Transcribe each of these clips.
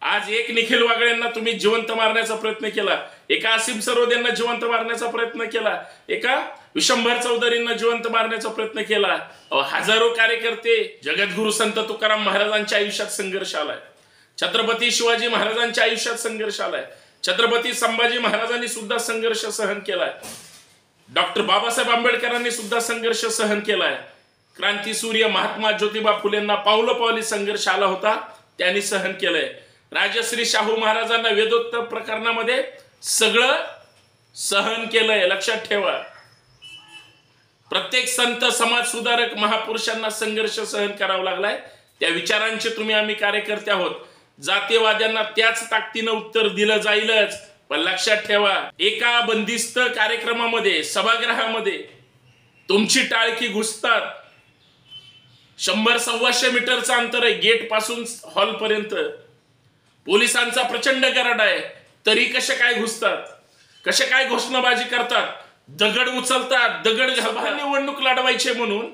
आज एक निखिल वागळेंना तुम्ही जिवंत मारण्याचा प्रयत्न केला, एका आसिम सरोदेंना जिवंत मारण्याचा प्रयत्न केला, एका विशंभर चौधरींना जिवंत मारण्याचा प्रयत्न केला. हजारो कार्यकर्ते जगद्गुरु संत तुकाराम महाराजांच्या आयुष्यात संघर्ष आलाय, छत्रपती शिवाजी महाराजांच्या आयुष्यात संघर्ष आलाय, छत्रपती संभाजी महाराजांनी सुद्धा संघर्ष सहन केलाय, डॉक्टर बाबासाहेब आंबेडकरांनी सुद्धा संघर्ष सहन केलाय, क्रांतीसूर्य महात्मा ज्योतिबा फुलेंना पावलोपावली संघर्ष आला होता, त्यांनी सहन केलंय. राजश्री शाहू महाराजांना वेदोत्तर प्रकरणामध्ये सगळं सहन केलंय. लक्षात ठेवा, प्रत्येक संत समाज सुधारक महापुरुषांना संघर्ष सहन करावा लागलाय. त्या विचारांचे तुम्ही आम्ही कार्यकर्ते आहोत. जातीयवाद्यांना त्याच ताकदीनं उत्तर दिलं जाईलच. पण लक्षात ठेवा, एका बंदिस्त कार्यक्रमामध्ये सभागृहामध्ये तुमची टाळकी घुसतात. 100-125 मीटरचं अंतर आहे गेट पासून हॉल पर्यंत. पोलिसांचा प्रचंड गराडा आहे, तरी कसे काय घुसतात, कसे काय घोषणाबाजी करतात, दगड उचलतात, दगड घालतात. निवडणूक लढवायचे म्हणून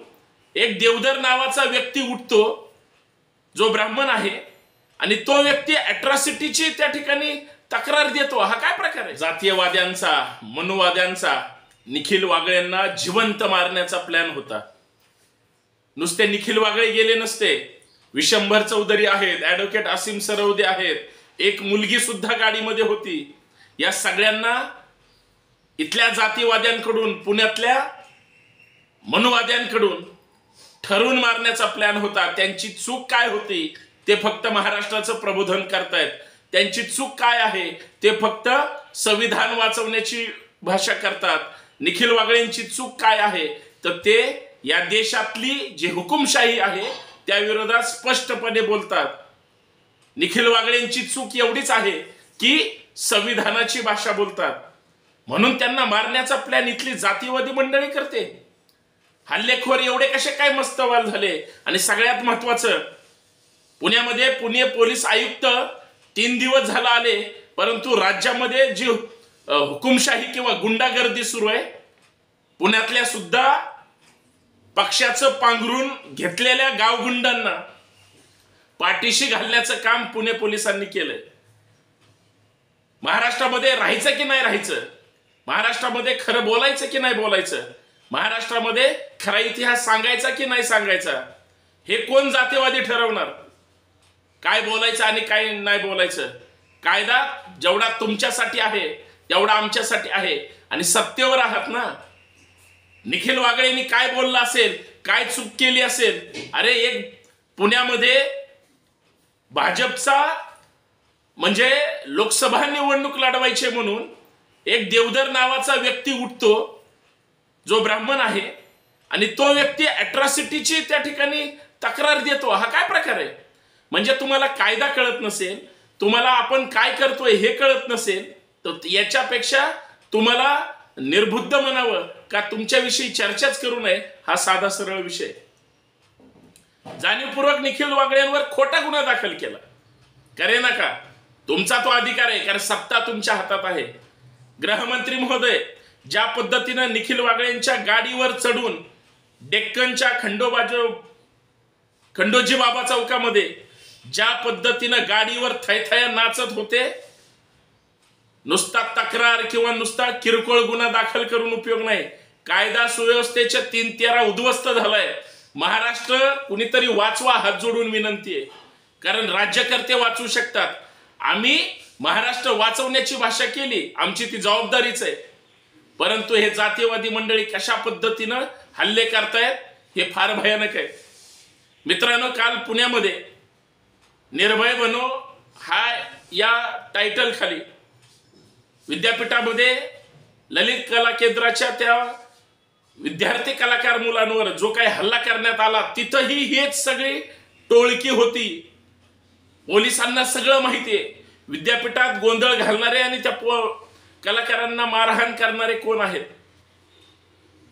एक देवधर नावाचा व्यक्ती उठतो जो ब्राह्मण आहे, आणि तो व्यक्ती अॅट्रॉसिटीची त्या ठिकाणी तक्रार देतो. हा काय प्रकार आहे? जातीयवाद्यांचा, मनुवाद्यांचा निखिल वागळेंना जिवंत मारण्याचा प्लॅन होता. नुसते निखिल वागळे गेले नसते, विशंभर चौधरी आहेत, ॲडव्होकेट आसिम सरवदे आहेत, एक मुलगी सुद्धा गाडीमध्ये होती. या सगळ्यांना इथल्या जातीवाद्यांकडून, पुण्यातल्या मनुवाद्यांकडून ठरवून मारण्याचा प्लॅन होता. त्यांची चूक काय होती ते फक्त महाराष्ट्राचं प्रबोधन करतायत. त्यांची चूक काय आहे ते फक्त संविधान वाचवण्याची भाषा करतात. निखिल वागळेंची चूक काय आहे तर ते या देशातली जी हुकुमशाही आहे त्या विरोधात स्पष्टपणे बोलतात. निखिल वागळेंची चूक एवढीच आहे की संविधानाची भाषा बोलतात, म्हणून त्यांना मारण्याचा प्लॅन इथली जातीवादी मंडळी करते. हल्लेखोर एवढे कसे काय मस्तवाल झाले. आणि सगळ्यात महत्वाचं, पुण्यामध्ये पुणे पोलीस आयुक्त 3 दिवस झाला आले, परंतु राज्यामध्ये जी हुकुमशाही किंवा गुंडागर्दी सुरू आहे, पुण्यातल्या सुद्धा पक्षाचं पांघरून घेतलेल्या गावगुंडांना पाठीशी घालण्याचं काम पुणे पोलिसांनी केलंय. महाराष्ट्रामध्ये राहायचं की नाही राहायचं, महाराष्ट्रामध्ये खरं बोलायचं की नाही बोलायचं, महाराष्ट्रामध्ये खरा इतिहास सांगायचा की नाही सांगायचा, हे कोण जातीवादी ठरवणार? काय बोलायचं आणि काय नाही बोलायचं? कायदा जेवढा तुमच्यासाठी आहे तेवढा आमच्यासाठी आहे, आणि सत्तेवर आहात ना. निखिल वागळेंनी काय बोललं असेल, काय चूक केली असेल? अरे, एक पुण्यामध्ये भाजपचा म्हणजे लोकसभा निवडणूक लढवायचे म्हणून एक देवधर नावाचा व्यक्ती उठतो जो ब्राह्मण आहे, आणि तो व्यक्ती अॅट्रॉसिटीची त्या ठिकाणी तक्रार देतो. हा काय प्रकार आहे? म्हणजे तुम्हाला कायदा कळत नसेल, तुम्हाला आपण काय करतोय हे कळत नसेल, तर याच्यापेक्षा तुम्हाला निर्बुद्ध म्हणावं का तुमच्याविषयी चर्चाच करू नये, हा साधा सरळ विषय. जाणीवपूर्वक निखिल वागळेंवर खोटा गुन्हा दाखल केला. करे नका, तुमचा तो अधिकार आहे, कारण सत्ता तुमच्या हातात आहे. गृहमंत्री महोदय, ज्या पद्धतीनं निखिल वागळेंच्या गाडीवर चढून डेक्कनच्या खंडोजी बाबा चौकामध्ये ज्या पद्धतीनं गाडीवर थैथया नाचत होते, नुसता तक्रार किंवा नुसता किरकोळ गुन्हा दाखल करून उपयोग नाही. कायदा सुव्यवस्थेच्या 3 तेरा उद्ध्वस्त झालाय. महाराष्ट्र कुणीतरी वाचवा, हात जोडून विनंती आहे. कारण राज्यकर्ते वाचवू शकतात, आम्ही महाराष्ट्र वाचवण्याची भाषा केली, आमची ती जबाबदारीच आहे. परंतु हे जातीयवादी मंडळी कशा पद्धतीनं हल्ले करतायत हे फार भयानक आहे. मित्रांनो, काल पुण्यामध्ये निर्भय बनो हा या टायटल खाली विद्यापीठामध्ये ललित कला केंद्राच्या त्या विद्यार्थी कलाकार मुलांवर जो काही हल्ला करण्यात आला, तिथंही हेच सगळी टोळकी होती. पोलिसांना सगळं माहिती आहे. विद्यापीठात गोंधळ घालणारे आणि त्या कलाकारांना मारहाण करणारे कोण आहेत.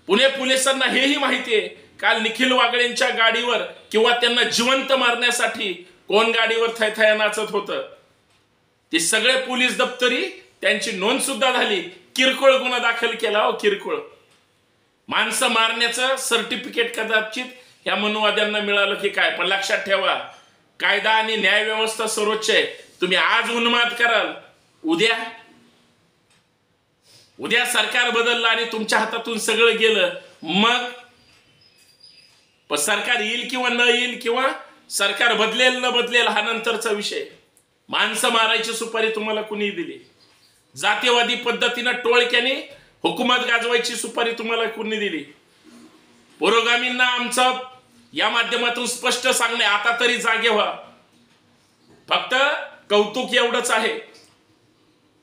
पुणे पोलिसांना हेही माहिती आहे. काल निखिल वागळेंच्या गाडीवर किंवा त्यांना जिवंत मारण्यासाठी कोण गाडीवर थैथया नाचत होतं, ते सगळे पोलीस दप्तरी त्यांची नोंद सुद्धा झाली. किरकोळ गुन्हा दाखल केला. हो, किरकोळ. माणसं मारण्याचं सर्टिफिकेट कदाचित या मनुवाद्यांना मिळालं की काय. पण लक्षात ठेवा, कायदा आणि न्याय व्यवस्था सर्वोच्च आहे. तुम्ही आज उन्माद कराल, उद्या सरकार बदललं आणि तुमच्या हातातून सगळं गेलं, मग सरकार येईल किंवा न येईल, किंवा सरकार बदलेल न बदलेल हा नंतरचा विषय. माणसं मारायची सुपारी तुम्हाला कुणी दिली? जातीवादी पद्धतीनं टोळक्याने हुकूमत गाजवायची सुपारी तुम्हाला कुणी दिली? पुरोगामींना आमचं या माध्यमातून स्पष्ट सांगणे, आता तरी जागे व्हा. फक्त कौतुक एवढंच आहे,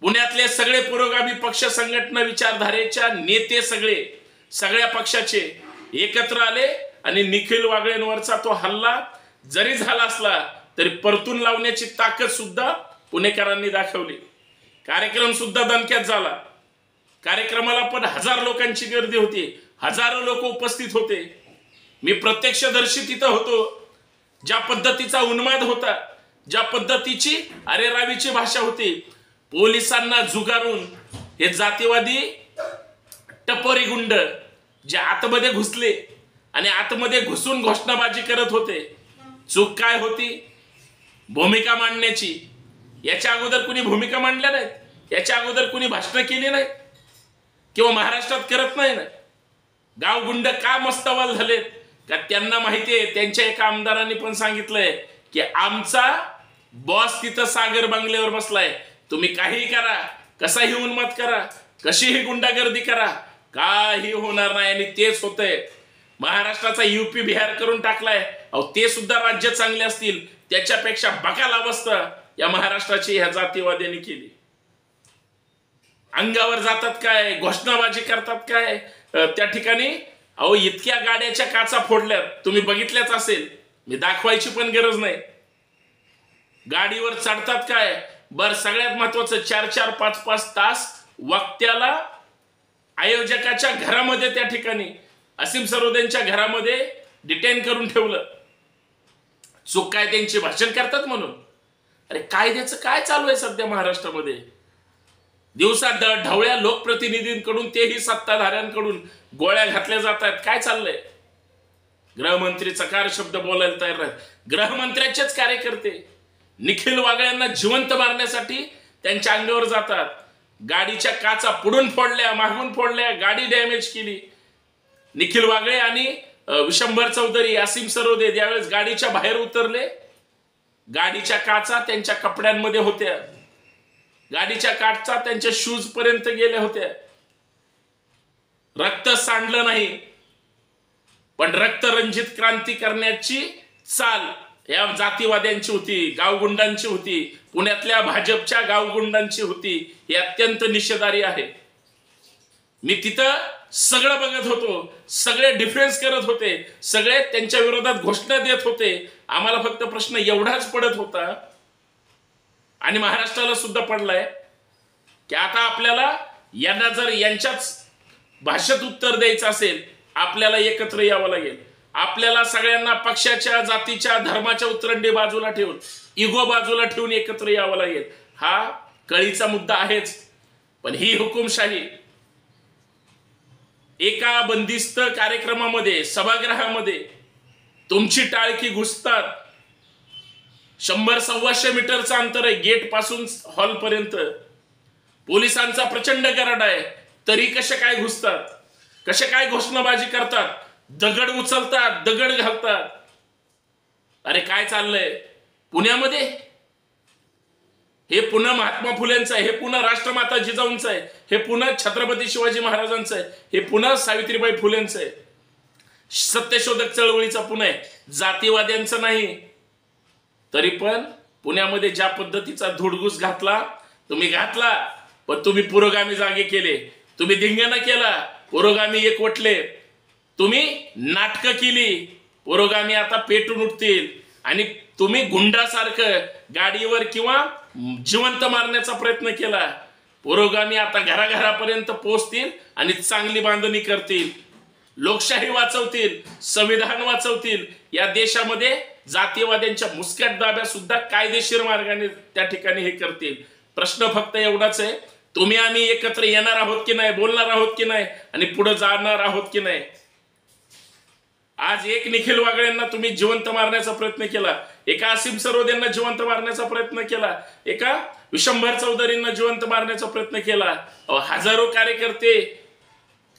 पुण्यातले सगळे पुरोगामी पक्ष संघटना विचारधारेच्या नेते सगळ्या पक्षाचे एकत्र आले आणि निखिल वागळेंवरचा तो हल्ला जरी झाला असला तरी परतून लावण्याची ताकद सुद्धा पुणेकरांनी दाखवली. कार्यक्रम सुद्धा दणक्यात झाला. कार्यक्रमाला पण 1000 लोकांची गर्दी होती, हजारो लोक उपस्थित होते. मी प्रत्यक्षदर्शी तिथं होतो. ज्या पद्धतीचा उन्माद होता, ज्या पद्धतीची अरेरावीची भाषा होती, पोलिसांना जुगारून हे जातीवादी टपोरी गुंड जे आतमध्ये घुसले आणि आतमध्ये घुसून घोषणाबाजी करत होते. चूक काय होती? भूमिका मांडण्याची. याच्या अगोदर कुणी भूमिका मांडल्या नाहीत, याच्या अगोदर कुणी भाषणं केली नाहीत किंवा महाराष्ट्रात करत नाही ना. गावगुंड का मस्तवाल झालेत? का त्यांना माहिती आहे, त्यांच्या एका आमदारांनी पण सांगितलंय की आमचा बॉस तिथं सागर बंगल्यावर बसलाय, तुम्ही काहीही करा, कसाही उन्माद करा, कशीही गुंडागर्दी करा, काही होणार नाही. आणि तेच होतंय. महाराष्ट्राचा यूपी बिहार करून टाकलाय. अहो ते सुद्धा राज्य चांगले असतील, त्याच्यापेक्षा बकाल अवस्था या महाराष्ट्राची ह्या जातीवाद्यांनी केली. अंगावर जातात काय, घोषणाबाजी करतात काय. त्या ठिकाणी अहो इतक्या गाड्याच्या काचा फोडल्यात, तुम्ही बघितल्याच असेल, मी दाखवायची पण गरज नाही. गाडीवर चढतात काय. बर सगळ्यात महत्वाचं 4-4, 5-5 तास वक्त्याला आयोजकाच्या घरामध्ये, त्या ठिकाणी असीम सरोदेंच्या घरामध्ये डिटेन करून ठेवलं. चूक काय त्यांची? भाषण करतात म्हणून. अरे कायद्याचं काय चालू आहे सध्या महाराष्ट्रामध्ये? दिवसा ढवळ्या लोकप्रतिनिधींकडून, तेही सत्ताधाऱ्यांकडून गोळ्या घातल्या जातात. काय चाललंय? गृहमंत्री चकार शब्द बोलायला तयार नाही. गृहमंत्र्याचेच कार्यकर्ते निखिल वागळ्यांना जिवंत मारण्यासाठी त्यांच्या अंगावर जातात. गाडीच्या काचा पुढून फोडल्या, मागून फोडल्या, गाडी डॅमेज केली. निखिल वागळे आणि विशंभर चौधरी, असीम सरोदे त्यावेळेस गाडीच्या बाहेर उतरले. गाडीच्या काचा त्यांच्या कपड्यांमध्ये होत्या, गाडीच्या काचा त्यांच्या शूज पर्यंत गेल्या होत्या. रक्त सांडलं नाही, पण रक्तरंजित क्रांती करण्याची चाल या जातीवाद्यांची होती, गावगुंडांची होती, पुण्यातल्या भाजपच्या गावगुंडांची होती. हे अत्यंत निषेधार्ह आहे. मी तिथं सगळं बघत होतो, सगळे डिफेन्स करत होते, सगळे त्यांच्या विरोधात घोषणा देत होते. आम्हाला फक्त प्रश्न एवढाच पडत होता, आणि महाराष्ट्राला सुद्धा पडलाय, की आता आपल्याला यांना जर यांच्याच भाषेत उत्तर द्यायचं असेल, आपल्याला एकत्र यावं लागेल. आपल्याला सगळ्यांना पक्षाच्या, जातीच्या, धर्माच्या उतरंडी बाजूला ठेवून, इगो बाजूला ठेवून एकत्र यावं लागेल. हा कळीचा मुद्दा आहेच. पण ही हुकुमशाही एका बंदिस्त कार्यक्रमामध्ये, सभागृहामध्ये तुमची टाळकी घुसतात. 100-125 मीटरचं अंतर आहे गेट पासून हॉल पर्यंत. पोलिसांचा प्रचंड गराडा आहे, तरी कसे काय घुसतात, कसे काय घोषणाबाजी करतात, दगड उचलतात, दगड घालतात. अरे काय चाललंय पुण्यामध्ये? हे पुन्हा महात्मा फुलेंचं आहे, हे पुन्हा राष्ट्रमाता जिजाऊंचं आहे, हे पुन्हा छत्रपती शिवाजी महाराजांचं आहे, हे पुन्हा सावित्रीबाई फुलेंचं आहे. सत्यशोधक चळवळीचा पुणे आहे, जातीवाद्यांचं नाही. तरी पण पुण्यामध्ये ज्या पद्धतीचा धुडगूस घातला, पण तुम्ही पुरोगामी जागे केले, तुम्ही धिंगाणा केला, पुरोगामी एकवटले, तुम्ही नाटकं केली. पुरोगामी आता पेटून उठतील आणि तुम्ही गुंडासारखं गाडीवर किंवा जिवंत मारण्याचा प्रयत्न केला. पुरोगामी आता घराघरापर्यंत पोहोचतील आणि चांगली बांधणी करतील, लोकशाही वाचवतील, संविधान वाचवतील. या देशामध्ये जातीवाद्यांच्या मुस्कट दाब्या सुद्धा कायदेशीर मार्गाने त्या ठिकाणी हे करतील. प्रश्न फक्त एवढाच आहे, तुम्ही आम्ही एकत्र येणार आहोत की नाही, बोलणार आहोत की नाही, आणि पुढे जाणार आहोत की नाही. आज एक निखिल वागळेंना तुम्ही जिवंत मारण्याचा प्रयत्न केला, एका असीम सरोद यांना जिवंत मारण्याचा प्रयत्न केला, एका विशंभर चौधरींना जिवंत मारण्याचा प्रयत्न केला. हजारो कार्यकर्ते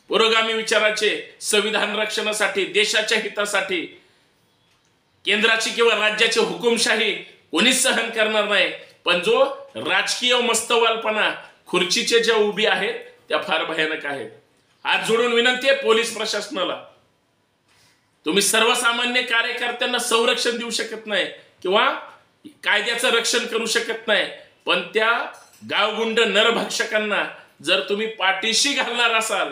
पुरोगामी विचाराचे, संविधान रक्षणासाठी, देशाच्या हितासाठी, केंद्राची किंवा राज्याची हुकुमशाही कोणीच सहन करणार नाही. पण जो राजकीय मस्तवालपणा, खुर्चीचे ज्या उभी आहेत त्या फार भयानक आहेत. हात जोडून विनंती आहे पोलीस प्रशासनाला, तुम्ही सर्वसामान्य कार्यकर्त्यांना संरक्षण देऊ शकत नाही किंवा कायद्याचं रक्षण करू शकत नाही, पण त्या गावगुंड नरभक्षकांना जर तुम्ही पाठीशी घालणार असाल,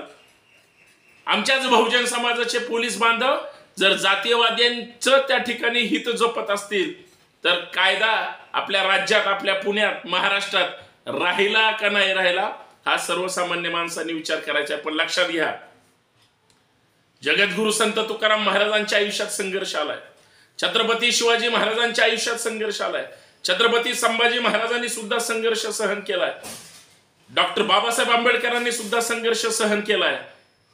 आमच्याच बहुजन समाजाचे पोलीस बांधव जर जातीयवाद्यांचं त्या ठिकाणी हित जपत असतील, तर कायदा आपल्या राज्यात, आपल्या पुण्यात, महाराष्ट्रात राहिला का नाही राहिला हा सर्वसामान्य माणसांनी विचार करायचा आहे. पण लक्षात घ्या, जगद्गुरु संत तुकाराम महाराजांच्या आयुष्यात संघर्ष आलाय, छत्रपती शिवाजी महाराजांच्या आयुष्यात संघर्ष आलाय, छत्रपती संभाजी महाराजांनी सुद्धा संघर्ष सहन केलाय, डॉक्टर बाबासाहेब आंबेडकरांनी सुद्धा संघर्ष सहन केलाय,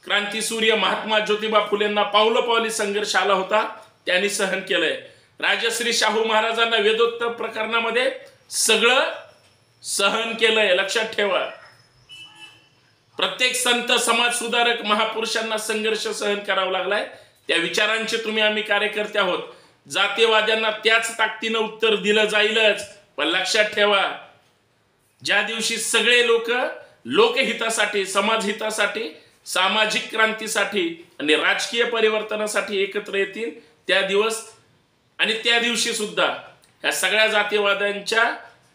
क्रांतीसूर्य महात्मा ज्योतिबा फुलेंना पावलं पावली संघर्ष आला होता, त्यांनी सहन केलंय. राजश्री शाहू महाराजांना वेदोत्तर प्रकरणामध्ये सगळं सहन केलंय. लक्षात ठेवा, प्रत्येक संत, समाज सुधारक, महापुरुषांना संघर्ष सहन करावा लागलाय. त्या विचारांचे तुम्ही आम्ही कार्यकर्ते आहोत. जातीयवाद्यांना त्याच ताकदीनं उत्तर दिलं जाईलच. पण लक्षात ठेवा, ज्या दिवशी सगळे लोक लोकहितासाठी, समाजहितासाठी, सामाजिक क्रांतीसाठी आणि राजकीय परिवर्तनासाठी एकत्र येतील, त्या दिवस आणि त्या दिवशी सुद्धा या सगळ्या जातीयवाद्यांच्या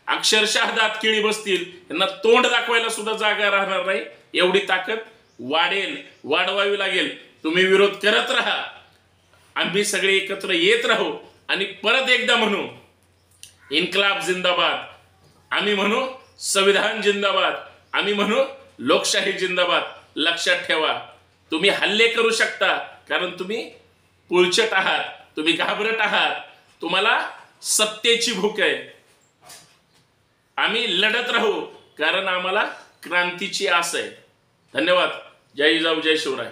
अक्षरशः दात किळी बसतील. यांना तोंड दाखवायला सुद्धा जागा राहणार नाही. एवढी ताकद वाढेल, वाढवावी लागेल. तुम्ही विरोध करत राहा, आम्ही सगळे एकत्र येत राहू आणि परत एकदा म्हणू इन्कलाब जिंदाबाद, आम्ही म्हणू संविधान जिंदाबाद, आम्ही म्हणू लोकशाही जिंदाबाद. लक्षात ठेवा, तुम्ही हल्ले करू शकता कारण तुम्ही कुळचट आहात, तुम्ही घाबरट आहात, तुम्हाला सत्तेची भूक आहे. आम्ही लढत राहू कारण आम्हाला क्रांतीची आस आहे. धन्यवाद. जय जिजाऊ, जय शिवराय.